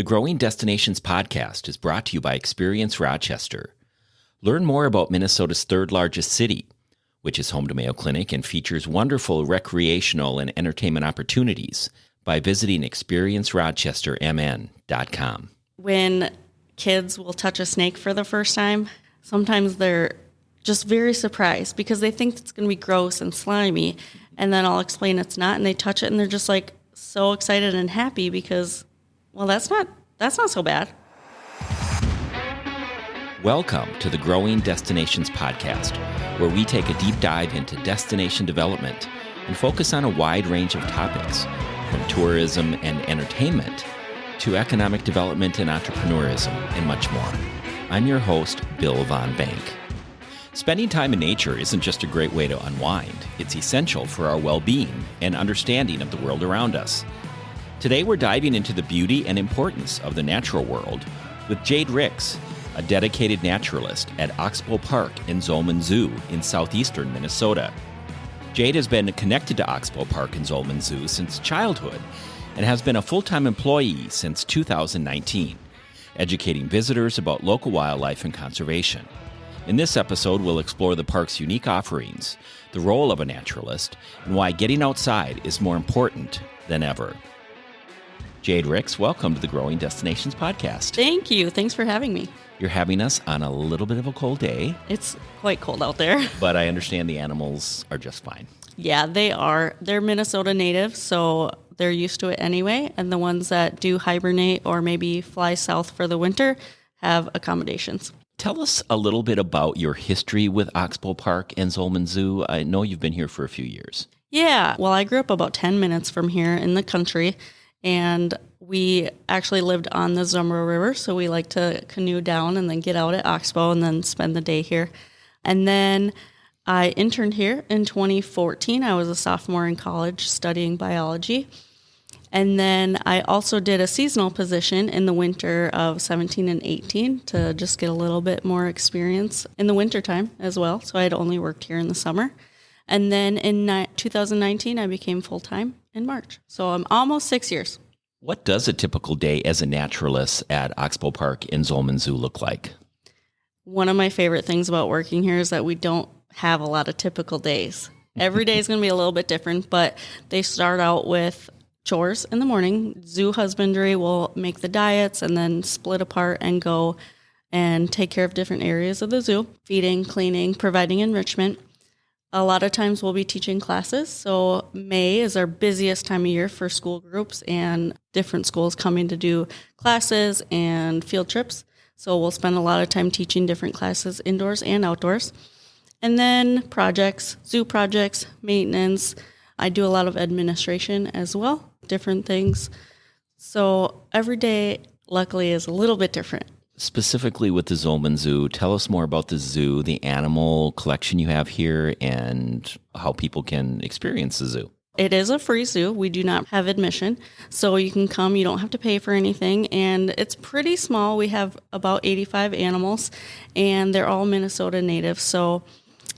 The Growing Destinations podcast is brought to you by Experience Rochester. Learn more about Minnesota's third largest city, which is home to Mayo Clinic and features wonderful recreational and entertainment opportunities by visiting experiencerochestermn.com. When kids will touch a snake for the first time, sometimes they're just very surprised because they think it's going to be gross and slimy, and then I'll explain it's not, and they touch it and they're just like so excited and happy because, well, that's not so bad. Welcome to the Growing Destinations podcast, where we take a deep dive into destination development and focus on a wide range of topics, from tourism and entertainment to economic development and entrepreneurism and much more. I'm your host, Bill Von Bank. Spending time in nature isn't just a great way to unwind. It's essential for our well-being and understanding of the world around us. Today, we're diving into the beauty and importance of the natural world with Jade Ricks, a dedicated naturalist at Oxbow Park and Zollman Zoo in southeastern Minnesota. Jade has been connected to Oxbow Park and Zollman Zoo since childhood and has been a full-time employee since 2019, educating visitors about local wildlife and conservation. In this episode, we'll explore the park's unique offerings, the role of a naturalist, and why getting outside is more important than ever. Jade Ricks, welcome to the Growing Destinations podcast. Thank you. Thanks for having me. You're having us on a little bit of a cold day. It's quite cold out there. But I understand the animals are just fine. Yeah, they are. They're Minnesota native, so they're used to it anyway. And the ones that do hibernate or maybe fly south for the winter have accommodations. Tell us a little bit about your history with Oxbow Park and Zollman Zoo. I know you've been here for a few years. Yeah, well, I grew up about 10 minutes from here in the country, and we actually lived on the Zollman River, so we like to canoe down and then get out at Oxbow and then spend the day here. And then I interned here in 2014. I was a sophomore in college studying biology. And then I also did a seasonal position in the winter of 17 and 18 to just get a little bit more experience in the wintertime as well. So I had only worked here in the summer. And then in 2019, I became full-time in March. So I'm almost 6 years. What does a typical day as a naturalist at Oxbow Park and Zollman Zoo look like? One of my favorite things about working here is that we don't have a lot of typical days. Every day is going to be a little bit different, but they start out with chores in the morning. Zoo husbandry will make the diets and then split apart and go and take care of different areas of the zoo, feeding, cleaning, providing enrichment. A lot of times we'll be teaching classes, so May is our busiest time of year for school groups and different schools coming to do classes and field trips. So we'll spend a lot of time teaching different classes indoors and outdoors. And then projects, zoo projects, maintenance. I do a lot of administration as well, different things. So every day, luckily, is a little bit different. Specifically with the Zollman Zoo, tell us more about the zoo, the animal collection you have here, and how people can experience the zoo. It is a free zoo. We do not have admission, so you can come. You don't have to pay for anything, and it's pretty small. We have about 85 animals, and they're all Minnesota native, so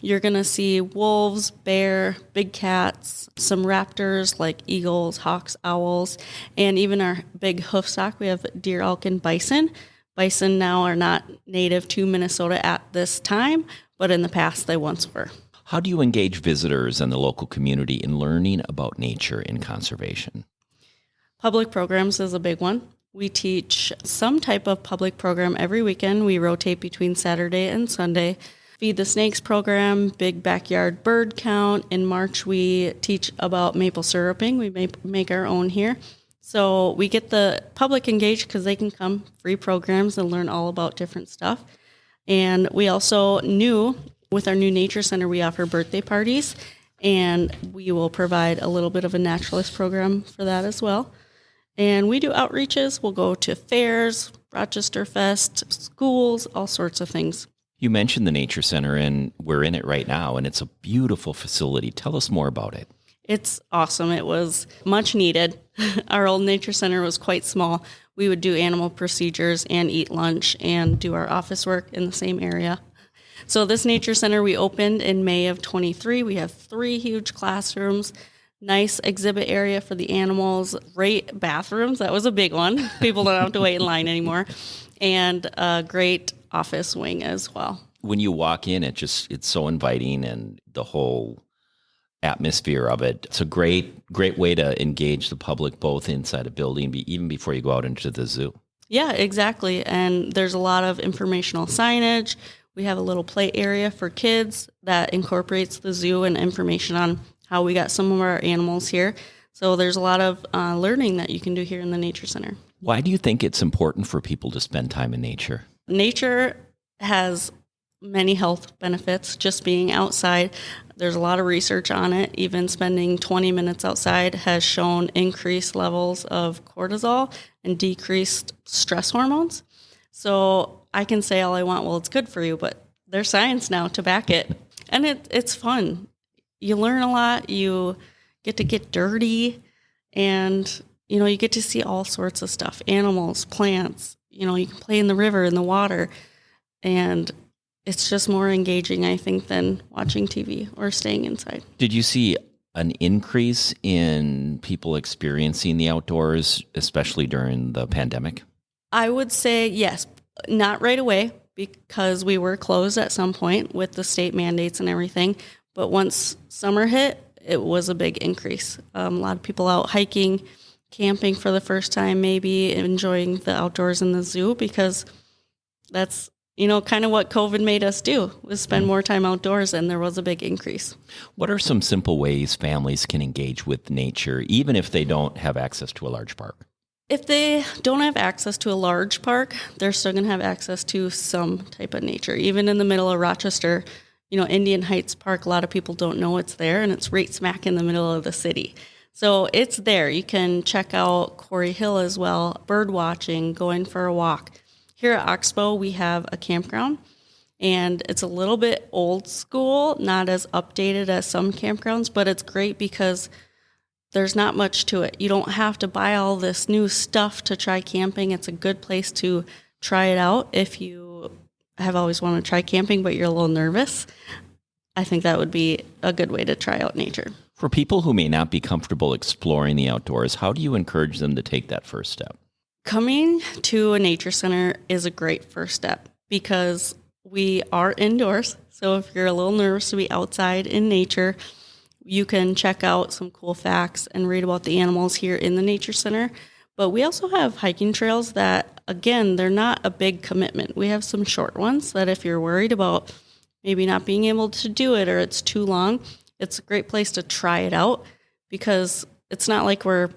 you're going to see wolves, bear, big cats, some raptors like eagles, hawks, owls, and even our big hoofstock. We have deer, elk, and bison. Bison now are not native to Minnesota at this time, but in the past they once were. How do you engage visitors and the local community in learning about nature and conservation? Public programs is a big one. We teach some type of public program every weekend. We rotate between Saturday and Sunday. Feed the Snakes program, big backyard bird count. In March, we teach about maple syruping. We make our own here. So we get the public engaged because they can come, free programs, and learn all about different stuff. And we also with our new nature center, we offer birthday parties, and we will provide a little bit of a naturalist program for that as well. And we do outreaches. We'll go to fairs, Rochester Fest, schools, all sorts of things. You mentioned the Nature Center, and we're in it right now, and it's a beautiful facility. Tell us more about it. It's awesome. It was much needed. Our old Nature Center was quite small. We would do animal procedures and eat lunch and do our office work in the same area. So this Nature Center we opened in May of 23. We have 3 huge classrooms. nice exhibit area for the animals, great bathrooms. That was a big one. People don't have to wait in line anymore. And a great office wing as well. When you walk in, it's so inviting, and the whole atmosphere of it. It's a great way to engage the public both inside a building, even before you go out into the zoo. Yeah, exactly. And there's a lot of informational signage. We have a little play area for kids that incorporates the zoo and information on how we got some of our animals here. So there's a lot of learning that you can do here in the Nature Center. Why do you think it's important for people to spend time in nature? Nature has many health benefits, just being outside. There's a lot of research on it. Even spending 20 minutes outside has shown increased levels of cortisol and decreased stress hormones. So I can say all I want, well, it's good for you, but there's science now to back it. And it's fun. You learn a lot. You get to get dirty, and you get to see all sorts of stuff, animals, plants. You can play in the river, in the water, and it's just more engaging, I think, than watching TV or staying inside. Did you see an increase in people experiencing the outdoors, especially during the pandemic? I would say yes, not right away, because we were closed at some point with the state mandates and everything. But once summer hit, it was a big increase. A lot of people out hiking, camping for the first time, maybe enjoying the outdoors in the zoo, because that's kind of what COVID made us do, was spend more time outdoors, and there was a big increase. What are some simple ways families can engage with nature, even if they don't have access to a large park? If they don't have access to a large park, they're still going to have access to some type of nature. Even in the middle of Rochester, Indian Heights Park, a lot of people don't know it's there, and it's right smack in the middle of the city. So it's there. You can check out Quarry Hill as well, bird watching, going for a walk. Here at Oxbow, we have a campground, and it's a little bit old school, not as updated as some campgrounds, but it's great because there's not much to it. You don't have to buy all this new stuff to try camping. It's a good place to try it out if you have always wanted to try camping, but you're a little nervous. I think that would be a good way to try out nature. For people who may not be comfortable exploring the outdoors, how do you encourage them to take that first step? Coming to a nature center is a great first step, because we are indoors. So if you're a little nervous to be outside in nature, you can check out some cool facts and read about the animals here in the Nature Center. But we also have hiking trails that, again, they're not a big commitment. We have some short ones that if you're worried about maybe not being able to do it or it's too long, it's a great place to try it out, because it's not like we're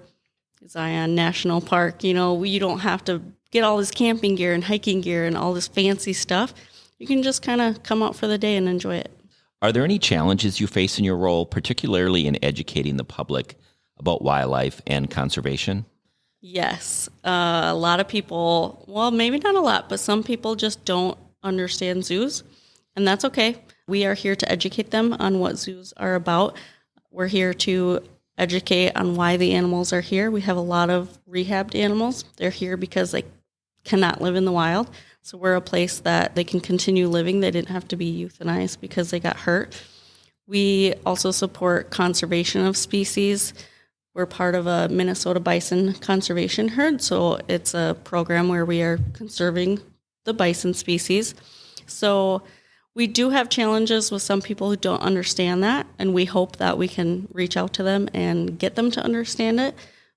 Zion National Park. You don't have to get all this camping gear and hiking gear and all this fancy stuff. You can just kind of come out for the day and enjoy it. Are there any challenges you face in your role, particularly in educating the public about wildlife and conservation? Yes. A lot of people, well, maybe not a lot, but some people just don't understand zoos, and that's okay. We are here to educate them on what zoos are about. We're here to educate on why the animals are here. We have a lot of rehabbed animals. They're here because they cannot live in the wild. So we're a place that they can continue living. They didn't have to be euthanized because they got hurt. We also support conservation of species. We're part of a Minnesota bison conservation herd. So it's a program where we are conserving the bison species. So we do have challenges with some people who don't understand that, and we hope that we can reach out to them and get them to understand it.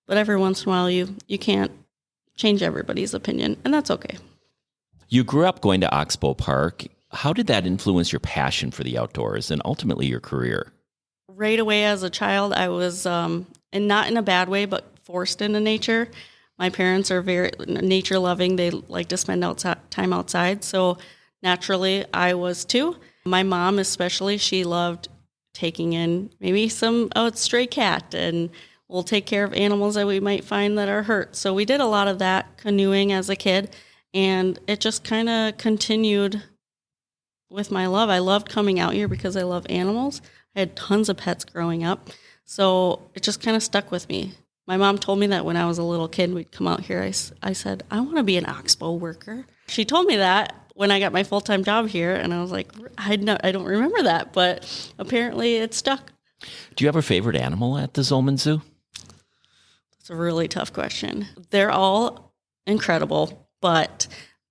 But every once in a while, you can't change everybody's opinion, and that's okay. You grew up going to Oxbow Park. How did that influence your passion for the outdoors and ultimately your career? Right away as a child, I was, and not in a bad way, but forced into nature. My parents are very nature loving. They like to spend time outside. So naturally, I was too. My mom especially, she loved taking in maybe some stray cat, and we'll take care of animals that we might find that are hurt. So we did a lot of that canoeing as a kid, and it just kind of continued with my love. I loved coming out here because I love animals. I had tons of pets growing up, so it just kind of stuck with me. My mom told me that when I was a little kid, we'd come out here. I said, I want to be an Oxbow worker. She told me that when I got my full-time job here, and I was like, I don't remember that, but apparently it stuck. Do you have a favorite animal at the Zollman Zoo? It's a really tough question. They're all incredible, but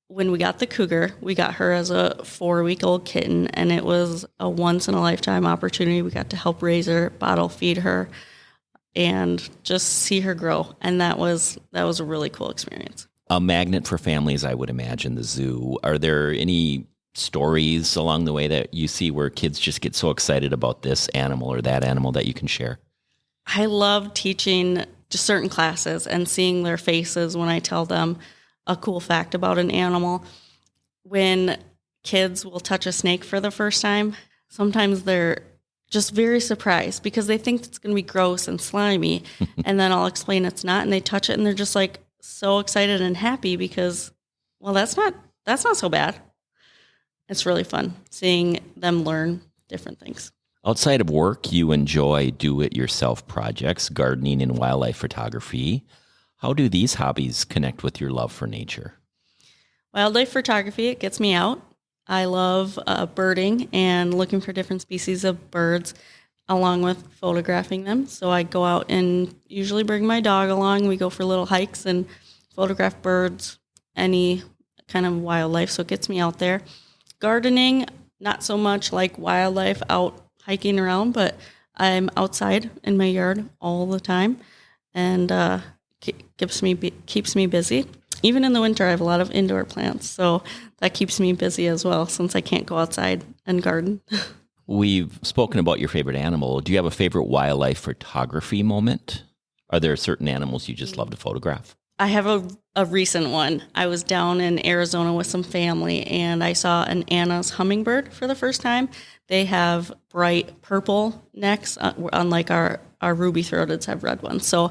when we got the cougar, we got her as a 4-week-old kitten, and it was a once-in-a-lifetime opportunity. We got to help raise her, bottle feed her, and just see her grow, and that was a really cool experience. A magnet for families, I would imagine, the zoo. Are there any stories along the way that you see where kids just get so excited about this animal or that animal that you can share? I love teaching just certain classes and seeing their faces when I tell them a cool fact about an animal. When kids will touch a snake for the first time, sometimes they're just very surprised because they think it's going to be gross and slimy. And then I'll explain it's not, and they touch it and they're just like so excited and happy because, well, that's not so bad. It's really fun seeing them learn different things. Outside of work, you enjoy do-it-yourself projects, gardening and wildlife photography. How do these hobbies connect with your love for nature? Wildlife photography, it gets me out. I love birding and looking for different species of birds along with photographing them. So I go out and usually bring my dog along. We go for little hikes and photograph birds, any kind of wildlife. So it gets me out there. Gardening, not so much like wildlife out hiking around, but I'm outside in my yard all the time, and keeps me busy. Even in the winter, I have a lot of indoor plants, so that keeps me busy as well since I can't go outside and garden. We've spoken about your favorite animal. Do you have a favorite wildlife photography moment? Are there certain animals you just love to photograph? I have a recent one. I was down in Arizona with some family, and I saw an Anna's hummingbird for the first time. They have bright purple necks, unlike our ruby-throateds have red ones. So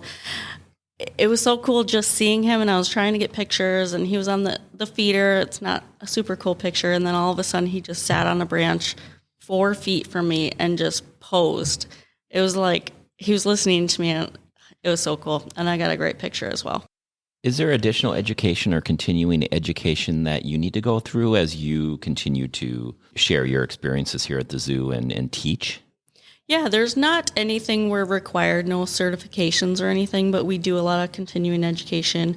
it was so cool just seeing him, and I was trying to get pictures, and he was on the feeder. It's not a super cool picture, and then all of a sudden he just sat on a branch 4 feet from me and just posed. It was like he was listening to me, and it was so cool, and I got a great picture as well. Is there additional education or continuing education that you need to go through as you continue to share your experiences here at the zoo and teach? Yeah, there's not anything we're required, no certifications or anything, but we do a lot of continuing education.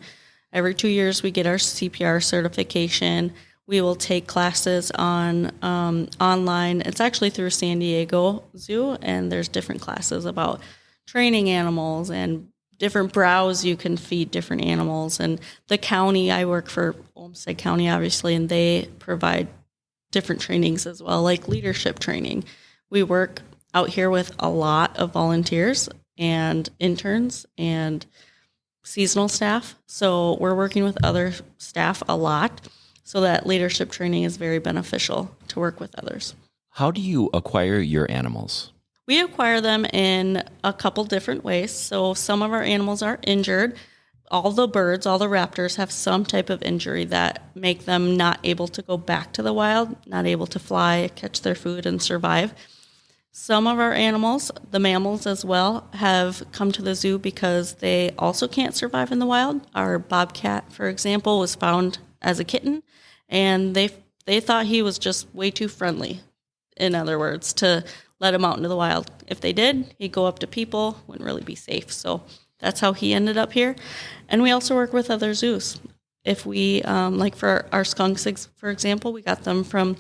Every 2 years we get our CPR certification. We will take classes on online. It's actually through San Diego Zoo, and there's different classes about training animals and different browse you can feed different animals. And the county, I work for Olmsted County, obviously, and they provide different trainings as well, like leadership training. We work out here with a lot of volunteers and interns and seasonal staff. So we're working with other staff a lot, so that leadership training is very beneficial to work with others. How do you acquire your animals? We acquire them in a couple different ways. So some of our animals are injured. All the birds, all the raptors have some type of injury that make them not able to go back to the wild, not able to fly, catch their food, and survive. Some of our animals, the mammals as well, have come to the zoo because they also can't survive in the wild. Our bobcat, for example, was found as a kitten, and they thought he was just way too friendly, in other words, to let him out into the wild. If they did, he'd go up to people, wouldn't really be safe. So that's how he ended up here. And we also work with other zoos. If we, like for our skunks, for example, we got them from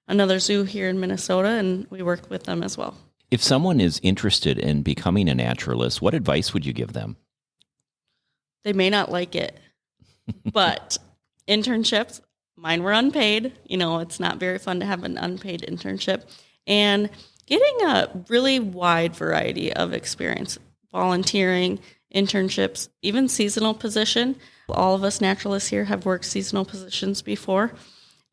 another zoo here in Minnesota, and we worked with them as well. If someone is interested in becoming a naturalist, what advice would you give them? They may not like it, but internships, mine were unpaid. You know, it's not very fun to have an unpaid internship. And getting a really wide variety of experience, volunteering, internships, even seasonal position. All of us naturalists here have worked seasonal positions before,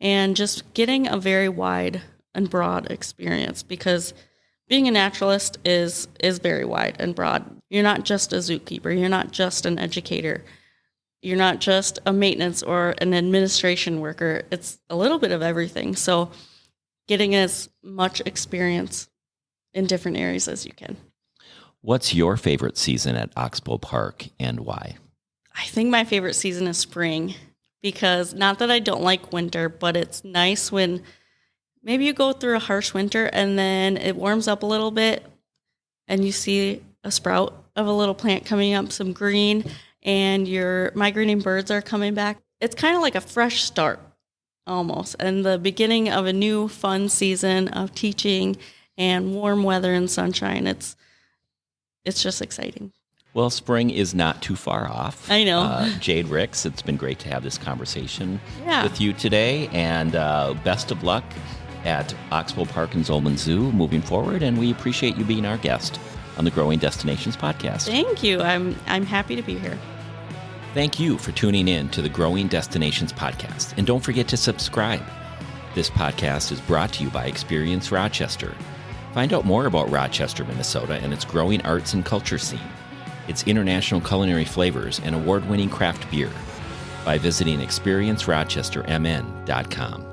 and just getting a very wide and broad experience, because being a naturalist is very wide and broad. You're not just a zookeeper. You're not just an educator. You're not just a maintenance or an administration worker. It's a little bit of everything. So getting as much experience in different areas as you can. What's your favorite season at Oxbow Park and why? I think my favorite season is spring, because not that I don't like winter, but it's nice when maybe you go through a harsh winter and then it warms up a little bit and you see a sprout of a little plant coming up, some green, and your migrating birds are coming back. It's kind of like a fresh start almost, and the beginning of a new fun season of teaching and warm weather and sunshine. It's just exciting. Well, spring is not too far off. I know. Jade Ricks, it's been great to have this conversation Yeah. with you today, and best of luck at Oxbow Park and Zollman Zoo moving forward, and we appreciate you being our guest on the Growing Destinations podcast. Thank you. I'm happy to be here. Thank you for tuning in to the Growing Destinations podcast, and don't forget to subscribe. This podcast is brought to you by Experience Rochester. Find out more about Rochester, Minnesota, and its growing arts and culture scene, its international culinary flavors, and award-winning craft beer by visiting experiencerochestermn.com.